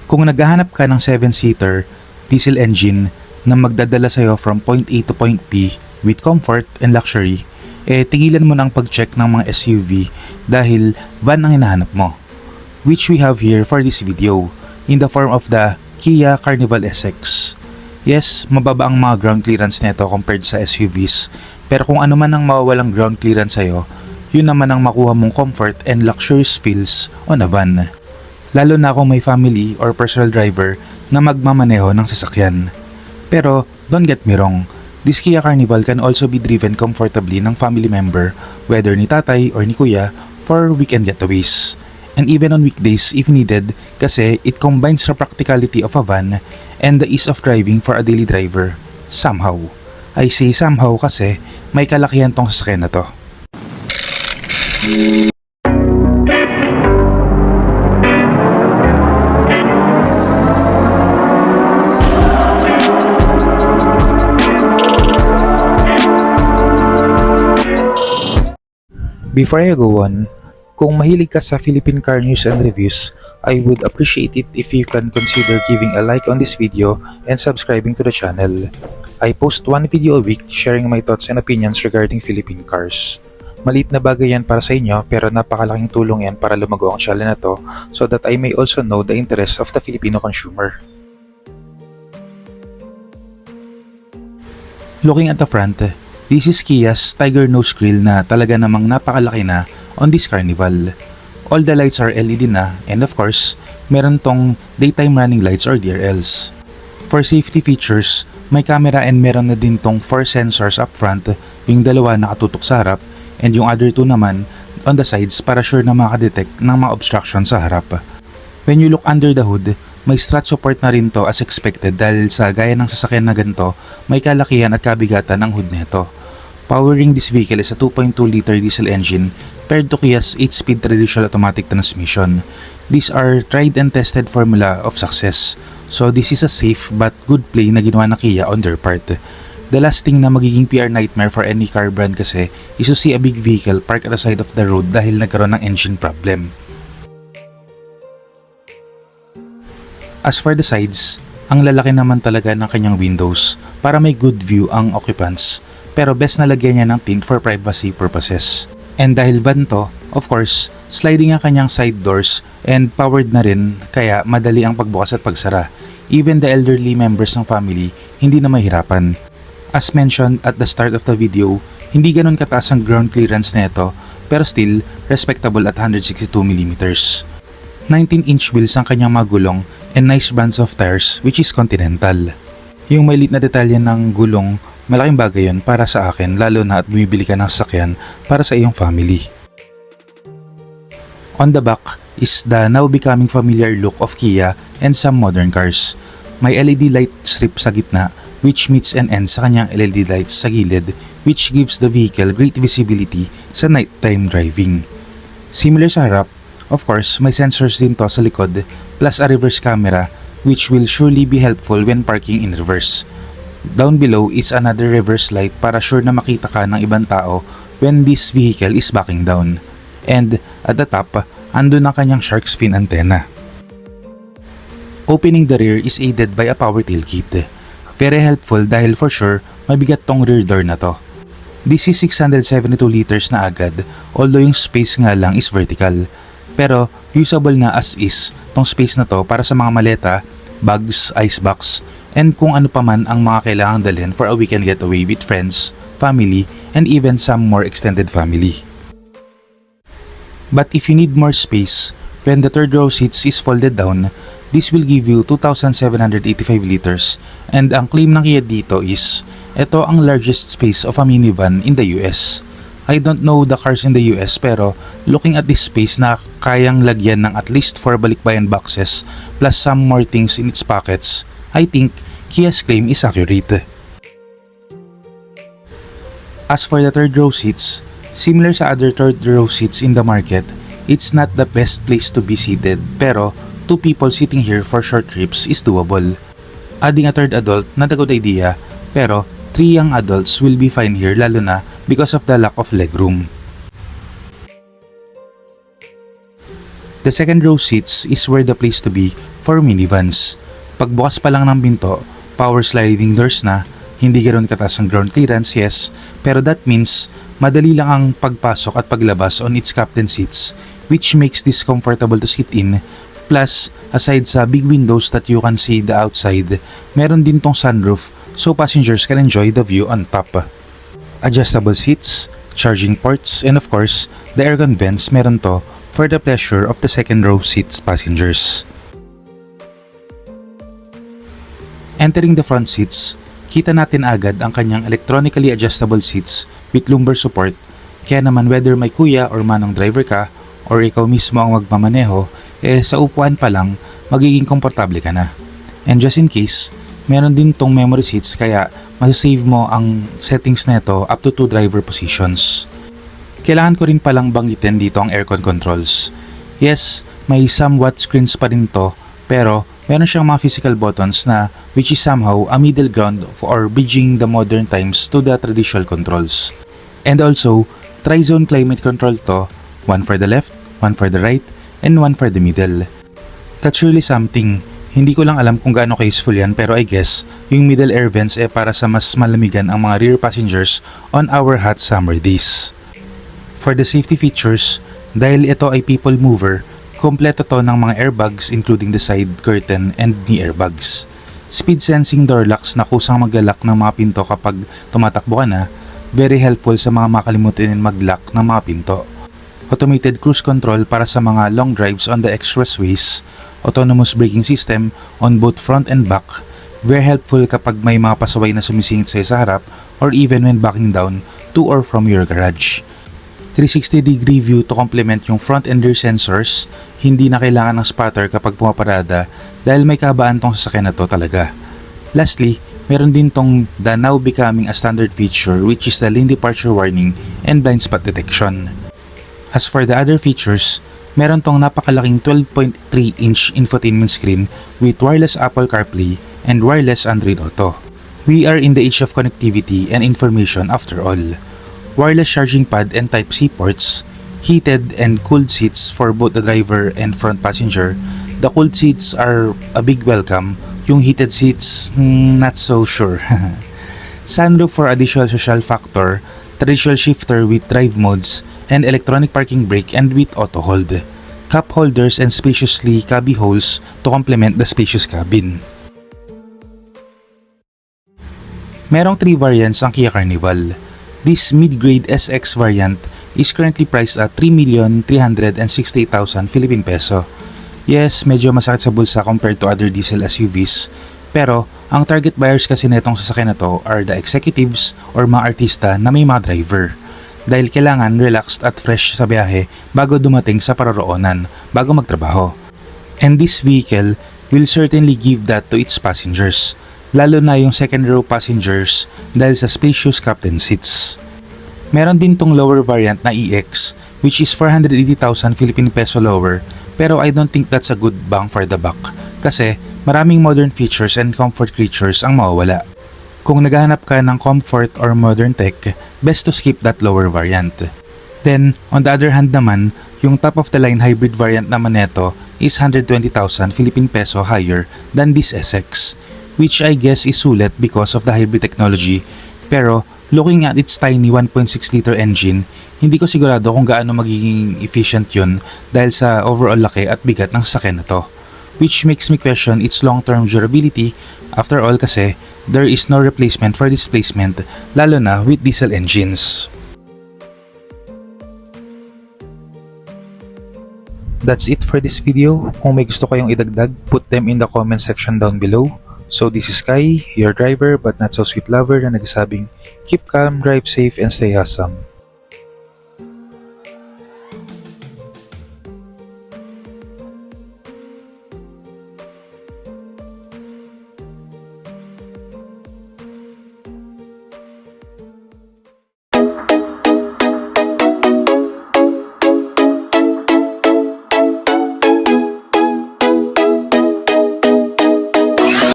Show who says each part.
Speaker 1: Kung naghahanap ka ng 7-seater diesel engine na magdadala sa'yo from point A to point B with comfort and luxury, tigilan mo na ang pag-check ng mga SUV dahil van ang hinahanap mo. Which we have here for this video in the form of the Kia Carnival SX. Yes, mababa ang mga ground clearance nito compared sa SUVs, pero kung ano man ang mawawalang ground clearance sa'yo, yun naman ang makuha mong comfort and luxurious feels on a van. Lalo na kung may family or personal driver na magmamaneho ng sasakyan. Pero don't get me wrong, this Kia Carnival can also be driven comfortably ng family member, whether ni tatay or ni kuya, for weekend getaways. And even on weekdays if needed, kasi it combines the practicality of a van and the ease of driving for a daily driver. Somehow. I say somehow kasi may kalakihan tong sasakyan na to. Before I go on, kung mahilig ka sa Philippine car news and reviews, I would appreciate it if you can consider giving a like on this video and subscribing to the channel. I post one video a week sharing my thoughts and opinions regarding Philippine cars. Maliit na bagay yan para sa inyo pero napakalaking tulong yan para lumago ang channel na to so that I may also know the interests of the Filipino consumer. Looking at the front, this is Kia's Tiger Nose Grille na talaga namang napakalaki na on this Carnival. All the lights are LED na and of course, meron tong daytime running lights or DRLs. For safety features, may camera and meron na din tong 4 sensors up front, yung dalawa nakatutok sa harap and yung other 2 naman on the sides para sure na makadetect ng mga obstruction sa harap. When you look under the hood, may strut support na rin to as expected dahil sa gaya ng sasakyan na ganito, may kalakihan at kabigatan ang hood nito. Powering this vehicle is a 2.2-liter diesel engine paired to Kia's 8-speed traditional automatic transmission. These are tried and tested formula of success. So this is a safe but good play na ginawa ng Kia on their part. The last thing na magiging PR nightmare for any car brand kasi is to see a big vehicle parked at the side of the road dahil nagkaroon ng engine problem. As for the sides, ang lalaki naman talaga ng kanyang windows para may good view ang occupants, pero best na lagyan niya ng tint for privacy purposes. And dahil van to, of course, sliding ang kanyang side doors and powered na rin kaya madali ang pagbukas at pagsara. Even the elderly members ng family hindi na mahirapan. As mentioned at the start of the video, hindi ganun kataas ang ground clearance nito pero still respectable at 162mm. 19-inch wheels ang kanyang mga gulong and nice brands of tires which is Continental. Yung may lit na detalye ng gulong, malaking bagay yun para sa akin lalo na at bumibili ka ng sasakyan para sa iyong family. On the back is the now becoming familiar look of Kia and some modern cars. May LED light strip sa gitna which meets and ends sa kanyang LED lights sa gilid which gives the vehicle great visibility sa nighttime driving. Similar sa harap, of course, may sensors din to sa likod plus a reverse camera which will surely be helpful when parking in reverse. Down below is another reverse light para sure na makita ka ng ibang tao when this vehicle is backing down. And at the top, andun ang kanyang shark's fin antenna. Opening the rear is aided by a power tailgate. Very helpful dahil for sure, mabigat tong rear door na to. This is 672 liters na agad, although yung space nga lang is vertical. Pero usable na as is tong space na to para sa mga maleta, bags, icebox, and kung ano pa man ang mga kailangang dalhin for a weekend getaway with friends, family, and even some more extended family. But if you need more space, when the third row seats is folded down, this will give you 2,785 liters and ang claim ng Kia dito is, ito ang largest space of a minivan in the US. I don't know the cars in the US pero looking at this space na kayang lagyan ng at least 4 balikbayan boxes plus some more things in its pockets, I think Kia's claim is accurate. As for the third row seats, similar sa other third row seats in the market, it's not the best place to be seated pero 2 people sitting here for short trips is doable. Adding a third adult, not a good idea, pero 3 young adults will be fine here lalo na because of the lack of legroom. The second row seats is where the place to be for minivans. Pagbukas pa lang ng pinto, power sliding doors na, hindi ganoon kataas ang ground clearance, yes, pero that means madali lang ang pagpasok at paglabas on its captain seats, which makes this comfortable to sit in. Plus, aside sa big windows that you can see the outside, meron din tong sunroof so passengers can enjoy the view on top. Adjustable seats, charging ports, and of course, the aircon vents meron to for the pleasure of the second row seats passengers. Entering the front seats, kita natin agad ang kanyang electronically adjustable seats with lumbar support, kaya naman whether may kuya or manong driver ka or ikaw mismo ang magmamaneho, sa upuan pa lang magiging komportable ka na. And just in case, meron din tong memory seats kaya masasave mo ang settings nito up to 2 driver positions. Kailangan ko rin palang banggitin dito ang aircon controls. Yes, may somewhat screens pa rin to, pero meron siyang mga physical buttons na which is somehow a middle ground for bridging the modern times to the traditional controls. And also, tri-zone climate control to, one for the left, one for the right, and one for the middle. That's really something. Hindi ko lang alam kung gaano ka-useful yan, pero I guess yung middle air vents para sa mas malamigan ang mga rear passengers on our hot summer days. For the safety features, dahil ito ay people mover, kompleto to ng mga airbags including the side curtain and knee airbags. Speed sensing door locks na kusang mag-lock ng mga pinto kapag tumatakbo ka na, very helpful sa mga makalimutin mag-lock ng mga pinto. Automated cruise control para sa mga long drives on the expressways, autonomous braking system on both front and back, very helpful kapag may mga pasaway na sumisingit sa harap or even when backing down to or from your garage. 360-degree view to complement yung front and rear sensors, hindi na kailangan ng spotter kapag pumaparada dahil may kabaan tong sasakyan na to talaga. Lastly, meron din tong the now becoming a standard feature which is the lane departure warning and blind spot detection. As for the other features, meron tong napakalaking 12.3-inch infotainment screen with wireless Apple CarPlay and wireless Android Auto. We are in the age of connectivity and information after all. Wireless charging pad and Type-C ports, heated and cooled seats for both the driver and front passenger. The cooled seats are a big welcome, yung heated seats, not so sure. Sunroof for additional social factor, traditional shifter with drive modes, and electronic parking brake and with auto hold. Cup holders and spaciously cubby holes to complement the spacious cabin. Merong 3 variants ang Kia Carnival. This mid-grade SX variant is currently priced at 3,368,000 Philippine peso. Yes, medyo masakit sa bulsa compared to other diesel SUVs, pero ang target buyers kasi netong sasakyan na to are the executives or mga artista na may mga driver. Dahil kailangan relaxed at fresh sa biyahe bago dumating sa paroroonan, bago magtrabaho. And this vehicle will certainly give that to its passengers, lalo na yung second row passengers dahil sa spacious captain seats. Meron din tong lower variant na EX which is 480,000 Philippine peso lower, pero I don't think that's a good bang for the buck kasi maraming modern features and comfort creatures ang mawawala. Kung naghahanap ka ng comfort or modern tech, best to skip that lower variant. Then, on the other hand naman, yung top of the line hybrid variant naman neto is 120,000 Philippine peso higher than this SX, which I guess is sulit because of the hybrid technology, pero looking at its tiny 1.6-liter engine, hindi ko sigurado kung gaano magiging efficient yun dahil sa overall laki at bigat ng sasakyan na to, which makes me question its long-term durability. After all kasi, there is no replacement for displacement, lalo na with diesel engines. That's it for this video. Kung may gusto kayong idagdag, put them in the comment section down below. So this is Kai, your driver but not so sweet lover na nagsasabing, keep calm, drive safe, and stay awesome.